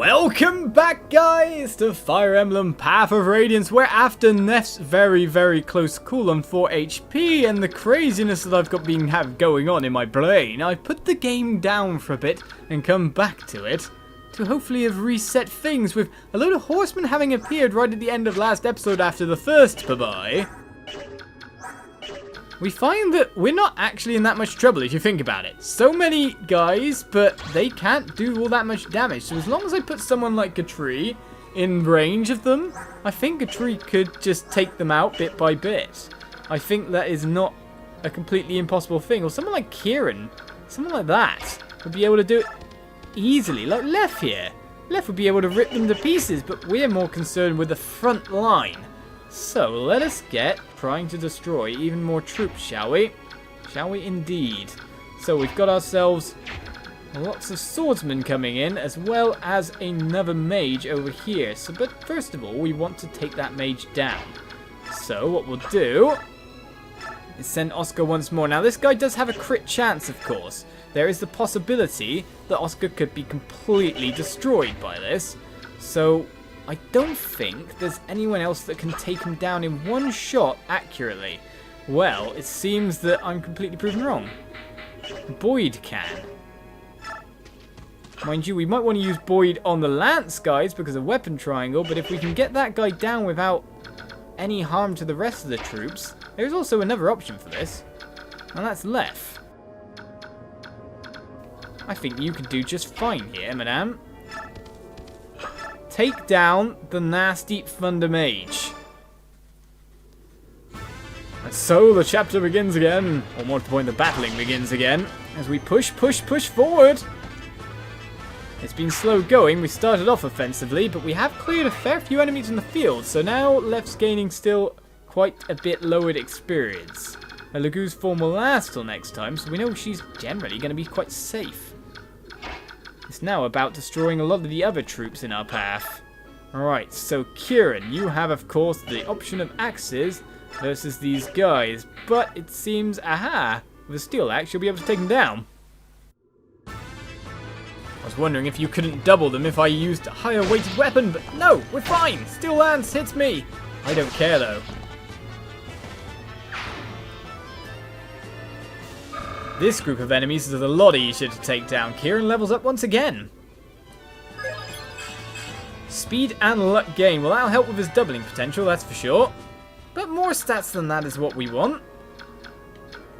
Welcome back, guys, to Fire Emblem Path of Radiance, where after Neph's very close cool on 4 HP and the craziness that I've got going on in my brain, I put the game down for a bit and come back to it to hopefully have reset things with a load of horsemen having appeared right at the end of last episode after the first bye-bye. We find that we're not actually in that much trouble if you think about it. So many guys, but they can't do all that much damage. So as long as I put someone like Gatri in range of them, I think Gatri could just take them out bit by bit. I think that is not a completely impossible thing. Or someone like Kieran, someone like that, would be able to do it easily. Like Lef here. Lef would be able to rip them to pieces, but we're more concerned with the front line. So, let us get trying to destroy even more troops, shall we? Shall we indeed? So, we've got ourselves lots of swordsmen coming in, as well as another mage over here. So, but first of all, we want to take that mage down. So, what we'll do is send Oscar once more. Now, this guy does have a crit chance, of course. There is the possibility that Oscar could be completely destroyed by this. So, I don't think there's anyone else that can take him down in one shot accurately. Well, it seems that I'm completely proven wrong. Boyd can. Mind you, we might want to use Boyd on the lance guys because of weapon triangle, but if we can get that guy down without any harm to the rest of the troops, there's also another option for this, and that's Lef. I think you could do just fine here, madame. Take down the nasty Thunder Mage. And so the chapter begins again, or more to the point, the battling begins again, as we push forward. It's been slow going. We started off offensively, but we have cleared a fair few enemies in the field, so now Left's gaining still quite a bit lowered experience. Lagu's form will last till next time, so we know she's generally going to be quite safe. It's now about destroying a lot of the other troops in our path. Alright, so Kieran, you have of course the option of axes versus these guys, but it seems, with a steel axe you'll be able to take them down. I was wondering if you couldn't double them if I used a higher weighted weapon, but no, we're fine! Steel lance hits me! I don't care though. This group of enemies is a lot easier to take down. Kieran levels up once again. Speed and luck gain. Well, that'll help with his doubling potential, that's for sure. But more stats than that is what we want.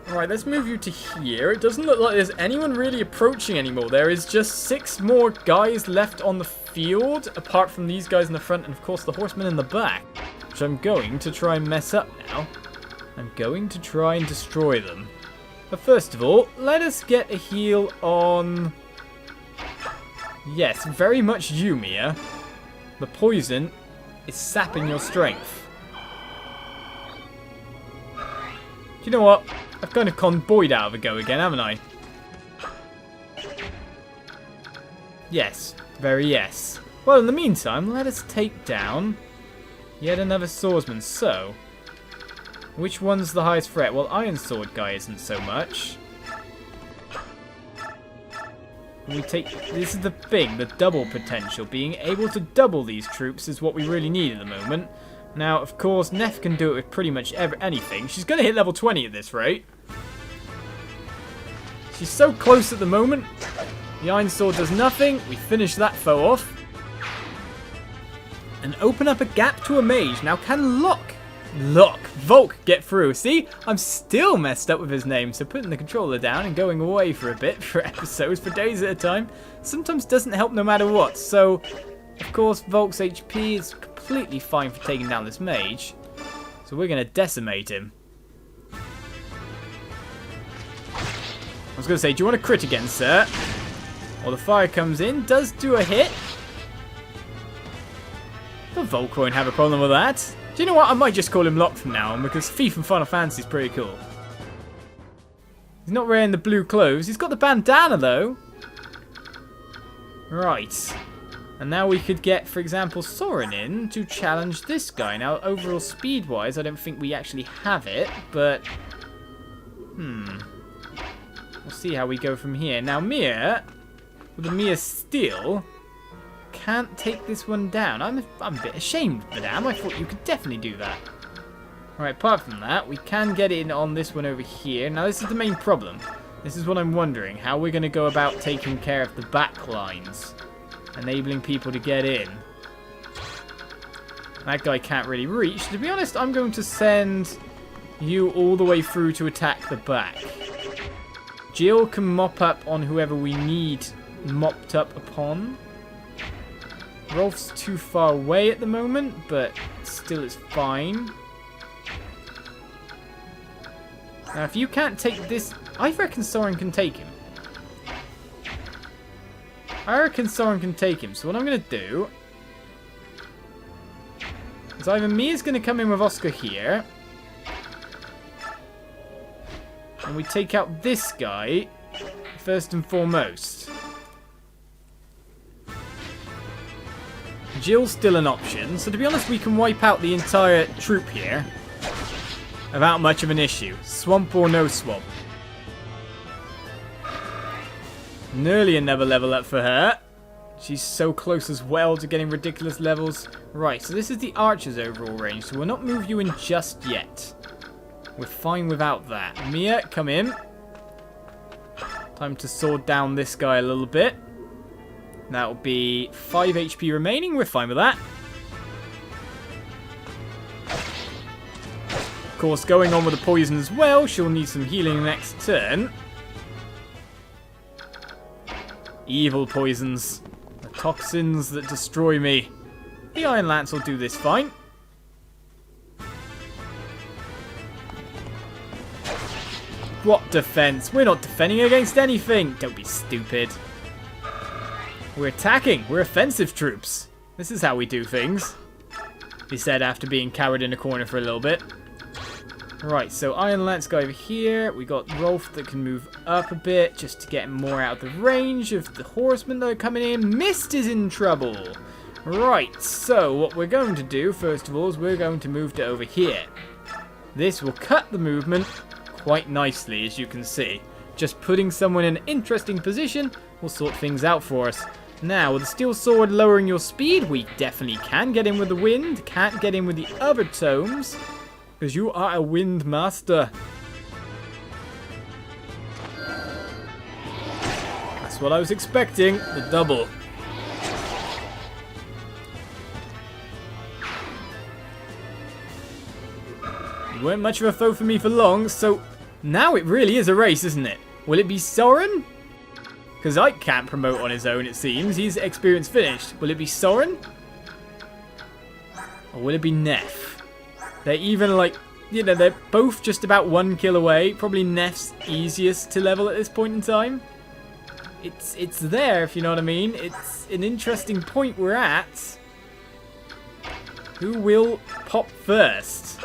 Alright, let's move you to here. It doesn't look like there's anyone really approaching anymore. There is just 6 more guys left on the field, apart from these guys in the front and, of course, the horsemen in the back. Which I'm going to try and mess up now. I'm going to try and destroy them. But first of all, let us get a heal on... Yes, very much you, Mia. The poison is sapping your strength. Do you know what? I've kind of conned Boyd out of a go again, haven't I? Yes, very yes. Well, in the meantime, let us take down yet another swordsman. So, which one's the highest threat? Well, Iron Sword guy isn't so much. This is the thing, the double potential. Being able to double these troops is what we really need at the moment. Now, of course, Neph can do it with pretty much anything. She's going to hit level 20 at this rate. She's so close at the moment. The Iron Sword does nothing. We finish that foe off. And open up a gap to a mage. Now, can Volk get through? See, I'm still messed up with his name, so putting the controller down and going away for a bit, for episodes, for days at a time, sometimes doesn't help no matter what. So, of course, Volk's HP is completely fine for taking down this mage. So we're going to decimate him. I was going to say, do you want to crit again, sir? Well, the fire comes in, does do a hit. But Volk won't have a problem with that. Do you know what? I might just call him Locke from now on, because Thief from Final Fantasy is pretty cool. He's not wearing the blue clothes. He's got the bandana, though. Right. And now we could get, for example, Soren in to challenge this guy. Now, overall speed-wise, I don't think we actually have it, but... We'll see how we go from here. Now, Mia, with the Mia Steel, can't take this one down. I'm a bit ashamed, madame. I thought you could definitely do that. Alright, apart from that, we can get in on this one over here. Now, this is the main problem. This is what I'm wondering. How we're going to go about taking care of the back lines. Enabling people to get in. That guy can't really reach. To be honest, I'm going to send you all the way through to attack the back. Jill can mop up on whoever we need mopped up upon. Rolf's too far away at the moment, but still it's fine. Now, if you can't take this... I reckon Soren can take him. So what I'm going to do... is either Mia's going to come in with Oscar here. And we take out this guy first and foremost. Jill's still an option. So to be honest, we can wipe out the entire troop here. Without much of an issue. Swamp or no swamp. Nearly another level up for her. She's so close as well to getting ridiculous levels. Right, so this is the archer's overall range. So we'll not move you in just yet. We're fine without that. Mia, come in. Time to sword down this guy a little bit. That will be 5 HP remaining. We're fine with that. Of course, going on with the poison as well. She'll need some healing next turn. Evil poisons. The toxins that destroy me. The Iron Lance will do this fine. What defense? We're not defending against anything. Don't be stupid. We're attacking. We're offensive troops. This is how we do things. He said after being cowered in a corner for a little bit. Right, so Iron Lance guy over here. We got Rolf that can move up a bit just to get more out of the range of the horsemen that are coming in. Mist is in trouble. Right, so what we're going to do, first of all, is we're going to move to over here. This will cut the movement quite nicely, as you can see. Just putting someone in an interesting position will sort things out for us. Now, with the Steel Sword lowering your speed, we definitely can get in with the wind. Can't get in with the other tomes. Because you are a wind master. That's what I was expecting. The double. You weren't much of a foe for me for long, so now it really is a race, isn't it? Will it be Soren? Because Ike can't promote on his own, it seems. He's experience finished. Will it be Soren? Or will it be Neph? They're even like, you know, they're both just about 1 kill away. Probably Neff's easiest to level at this point in time. It's there, if you know what I mean. It's an interesting point we're at. Who will pop first?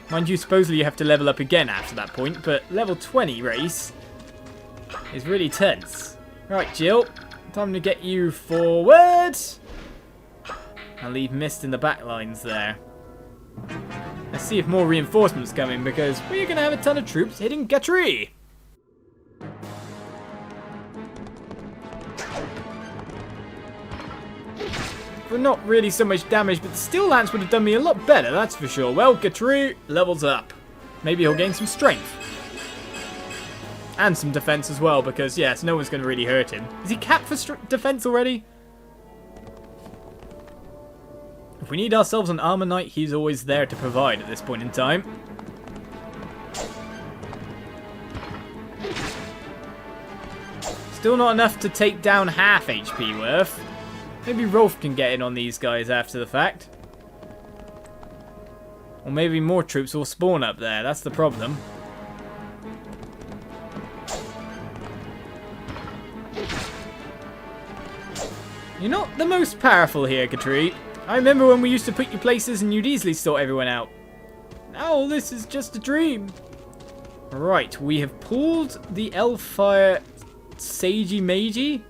Mind you, supposedly you have to level up again after that point, but level 20 race is really tense. Right, Jill, time to get you forward. I'll leave Mist in the back lines there. Let's see if more reinforcements come in, because we're going to have a ton of troops hitting Gatry. But not really so much damage, but the Steel Lance would have done me a lot better, that's for sure. Well, Gatry levels up. Maybe he'll gain some strength. And some defense as well, because, yes, no one's going to really hurt him. Is he capped for defense already? If we need ourselves an Armor Knight, he's always there to provide at this point in time. Still not enough to take down half HP worth. Maybe Rolf can get in on these guys after the fact. Or maybe more troops will spawn up there, that's the problem. You're not the most powerful here, Gatry. I remember when we used to put you places and you'd easily sort everyone out. Now this is just a dream. Right, we have pulled the Elfire Sagey Magi.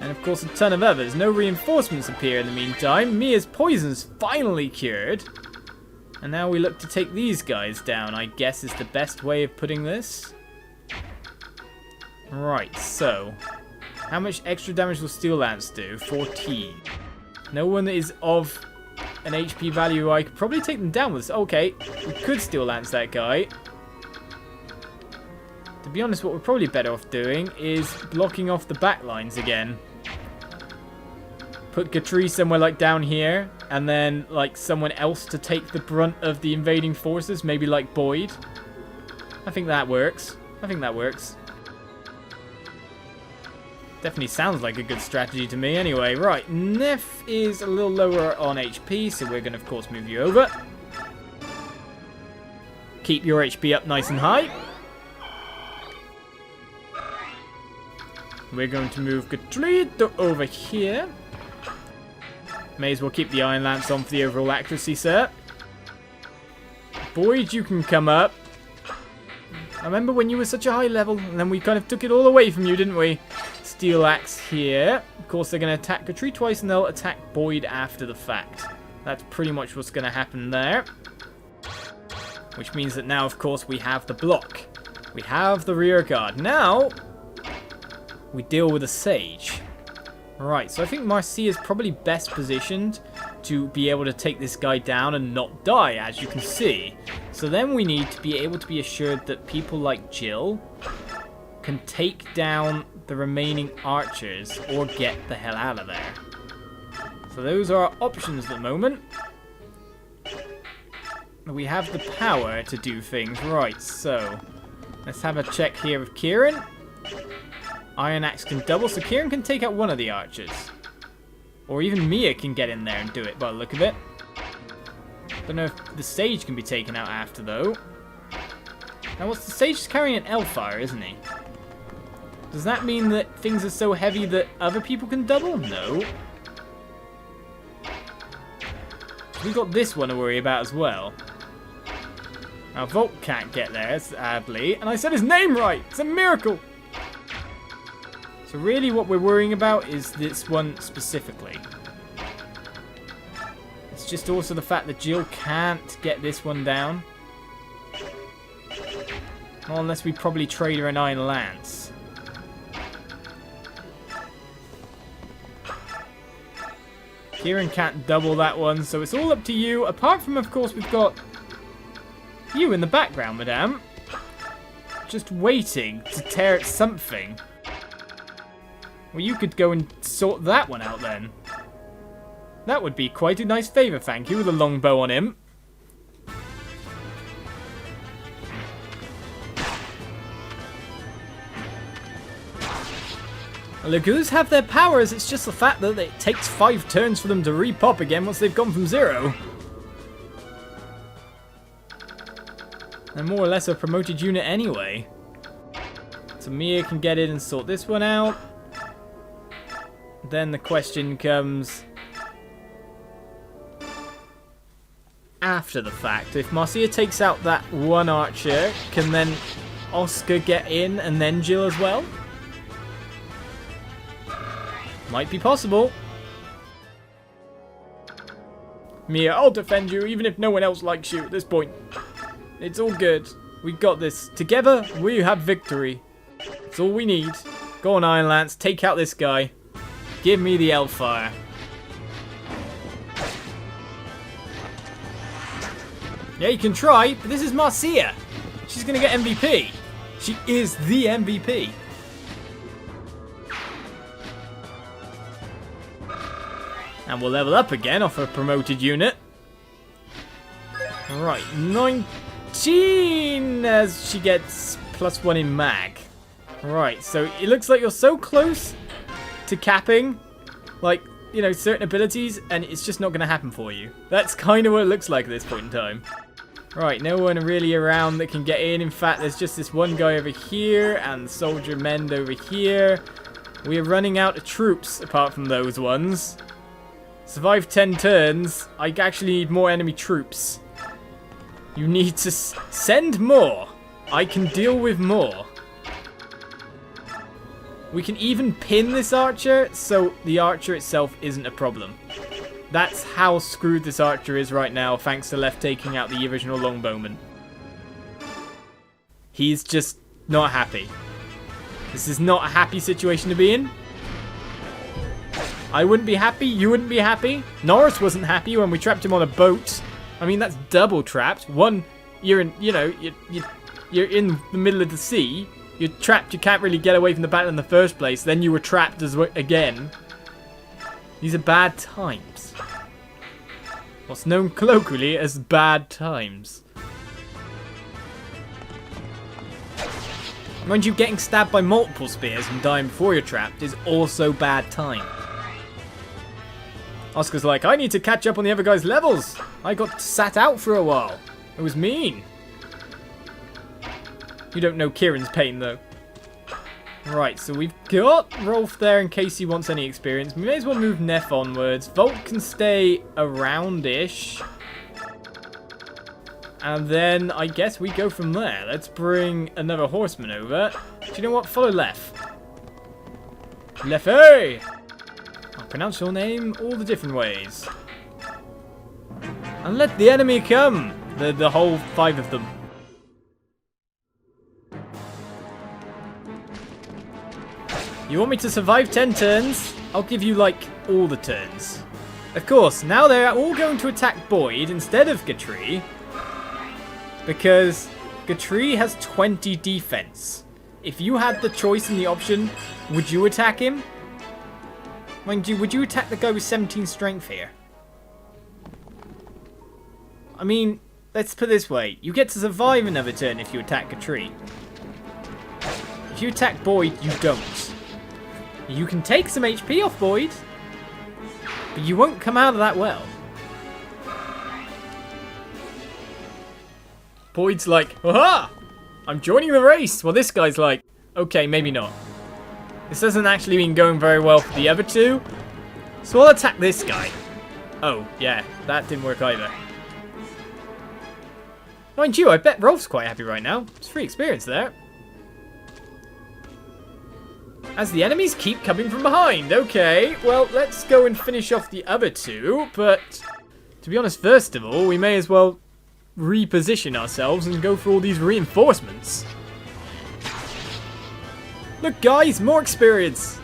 And of course a ton of others. No reinforcements appear in the meantime. Mia's poison's finally cured. And now we look to take these guys down, I guess is the best way of putting this. Right, so How much extra damage will Steel Lance do? 14. No one is of an HP value. I could probably take them down with this. Okay, we could Steel Lance that guy. To be honest, what we're probably better off doing is blocking off the back lines again. Put Gatri somewhere like down here, and then like someone else to take the brunt of the invading forces, maybe like Boyd. I think that works. I think that works. Definitely sounds like a good strategy to me. Anyway, right, Neph is a little lower on HP, so we're going to, of course, move you over. Keep your HP up nice and high. We're going to move Gatrito over here. May as well keep the Iron Lance on for the overall accuracy, sir. Boyd, you can come up. I remember when you were such a high level, and then we kind of took it all away from you, didn't we? Steel Axe here. Of course, they're going to attack Gatri twice, and they'll attack Boyd after the fact. That's pretty much what's going to happen there. Which means that now, of course, we have the block. We have the rear guard. Now, we deal with a Sage. Right, so I think Marcia is probably best positioned to be able to take this guy down and not die, as you can see. So then we need to be able to be assured that people like Jill can take down the remaining archers or get the hell out of there. So those are our options at the moment. We have the power to do things. Right, so let's have a check here with Kieran. Iron Axe can double, so Kieran can take out one of the archers. Or even Mia can get in there and do it by the look of it. Don't know if the Sage can be taken out after, though. Now, what's the Sage is carrying an Elfire, isn't he? Does that mean that things are so heavy that other people can double? No. We got this one to worry about as well. Now, Volt can't get there, sadly. And I said his name right! It's a miracle! So really what we're worrying about is this one specifically. It's just also the fact that Jill can't get this one down. Well, unless we probably trade her an Iron Lance. Kieran can't double that one, so it's all up to you. Apart from, of course, we've got you in the background, madame. Just waiting to tear at something. Well, you could go and sort that one out then. That would be quite a nice favour, thank you, with a long bow on him. Lagoos have their powers, it's just the fact that it takes 5 turns for them to repop again once they've gone from 0. They're more or less a promoted unit anyway. So Mia can get in and sort this one out. Then the question comes after the fact. If Marcia takes out that one archer, can then Oscar get in and then Jill as well? Might be possible. Mia, I'll defend you even if no one else likes you at this point. It's all good. We got this. Together, we have victory. That's all we need. Go on, Iron Lance. Take out this guy. Give me the Hellfire. Yeah, you can try, but this is Marcia. She's going to get MVP. She is the MVP. And we'll level up again off a promoted unit. Right, 19 as she gets +1 in mag. Right, so it looks like you're so close to capping, like, you know, certain abilities, and it's just not going to happen for you. That's kind of what it looks like at this point in time. Right, no one really around that can get in. In fact, there's just this one guy over here, and Soldier Mend over here. We're running out of troops, apart from those ones. Survive 10 turns. I actually need more enemy troops. You need to send more. I can deal with more. We can even pin this archer, so the archer itself isn't a problem. That's how screwed this archer is right now, thanks to Left taking out the original longbowman. He's just not happy. This is not a happy situation to be in. I wouldn't be happy. You wouldn't be happy. Norris wasn't happy when we trapped him on a boat. I mean, that's double trapped. One, you're in, you know, you're in the middle of the sea. You're trapped. You can't really get away from the battle in the first place. Then you were trapped again. These are bad times. What's known colloquially as bad times. Mind you, getting stabbed by multiple spears and dying before you're trapped is also bad time. Oscar's like, I need to catch up on the other guy's levels. I got sat out for a while. It was mean. You don't know Kieran's pain, though. Right, so we've got Rolf there in case he wants any experience. We may as well move Neff onwards. Volt can stay around-ish. And then I guess we go from there. Let's bring another horseman over. Do you know what? Follow Lef. Leffe! I'll pronounce your name all the different ways. And let the enemy come. The whole 5 of them. You want me to survive 10 turns? I'll give you, like, all the turns. Of course, now they're all going to attack Boyd instead of Gatri. Because Gatri has 20 defense. If you had the choice and the option, would you attack him? Mind you, would you attack the guy with 17 strength here? I mean, let's put it this way. You get to survive another turn if you attack Gatri. If you attack Boyd, you don't. You can take some HP off Boyd, but you won't come out of that well. Boyd's like, aha! I'm joining the race. Well, this guy's like, okay, maybe not. This hasn't actually been going very well for the other two. So I'll attack this guy. Oh, yeah, that didn't work either. Mind you, I bet Rolf's quite happy right now. It's free experience there. As the enemies keep coming from behind. Okay, well, let's go and finish off the other two. But, to be honest, first of all, we may as well reposition ourselves and go for all these reinforcements. Look, guys, more experience.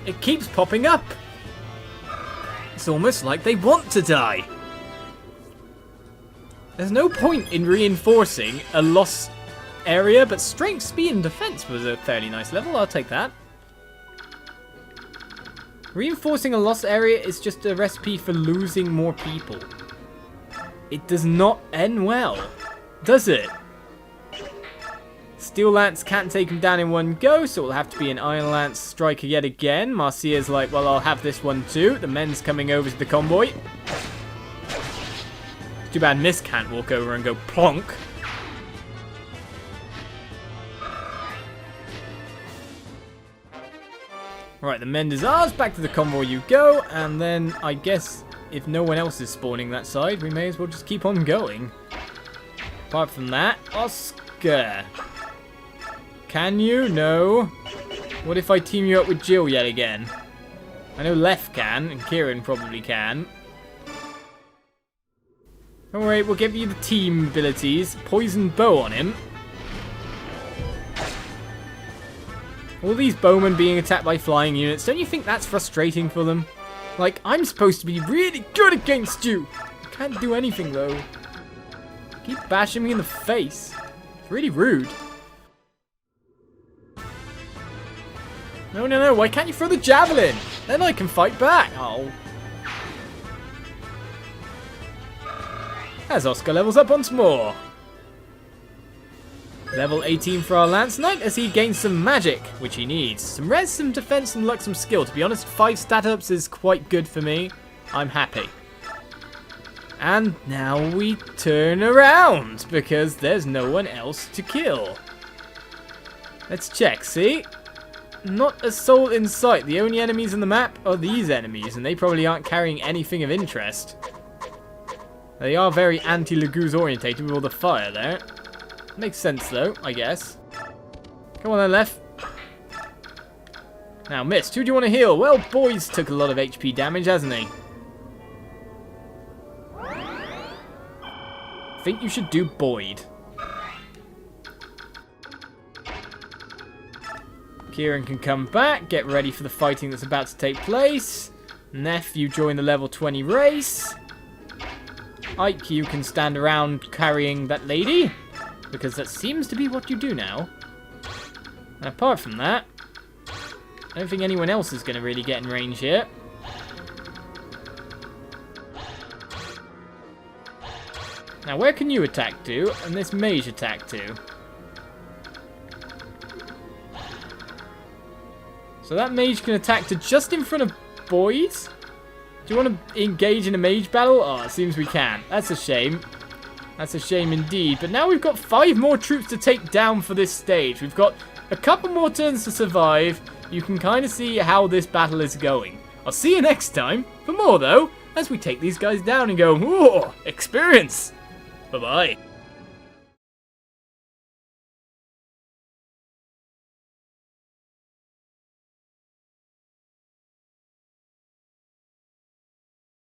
It keeps popping up. It's almost like they want to die. There's no point in reinforcing a lost area, but strength, speed, and defense was a fairly nice level. I'll take that. Reinforcing a lost area is just a recipe for losing more people. It does not end well, does it? Steel Lance can't take him down in one go, so it'll have to be an Iron Lance striker yet again. Marcia's like, well, I'll have this one too. The men's coming over to the convoy. Too bad Miss can't walk over and go plonk. Right, the Mendezars, back to the convoy you go, and then I guess if no one else is spawning that side, we may as well just keep on going. Apart from that, Oscar. Can you? No. What if I team you up with Jill yet again? I know Lef can, and Kieran probably can. Alright, we'll give you the team abilities. Poison bow on him. All these bowmen being attacked by flying units, don't you think that's frustrating for them? Like, I'm supposed to be really good against you! I can't do anything, though. Keep bashing me in the face. It's really rude. No, no, no, why can't you throw the javelin? Then I can fight back. Oh. As Oscar levels up once more. Level 18 for our Lance Knight as he gains some magic, which he needs. Some res, some defense, some luck, some skill. To be honest, 5 stat ups is quite good for me. I'm happy. And now we turn around, because there's no one else to kill. Let's check, see? Not a soul in sight. The only enemies on the map are these enemies, and they probably aren't carrying anything of interest. They are very anti-Laguz orientated with all the fire there. Makes sense though, I guess. Come on then, Lef. Now, Mist, who do you want to heal? Well, Boyd's took a lot of HP damage, hasn't he? I think you should do Boyd. Kieran can come back, get ready for the fighting that's about to take place. Neph, you join the level 20 race. Ike, you can stand around carrying that lady, because that seems to be what you do now. And apart from that, I don't think anyone else is going to really get in range here. Now, where can you attack to, and this mage attack to? So that mage can attack to just in front of Boyd. Do you want to engage in a mage battle? Oh, it seems we can. That's a shame. That's a shame indeed. But now we've got 5 more troops to take down for this stage. We've got a couple more turns to survive. You can kind of see how this battle is going. I'll see you next time for more, though, as we take these guys down and go, ooh, experience. Bye-bye.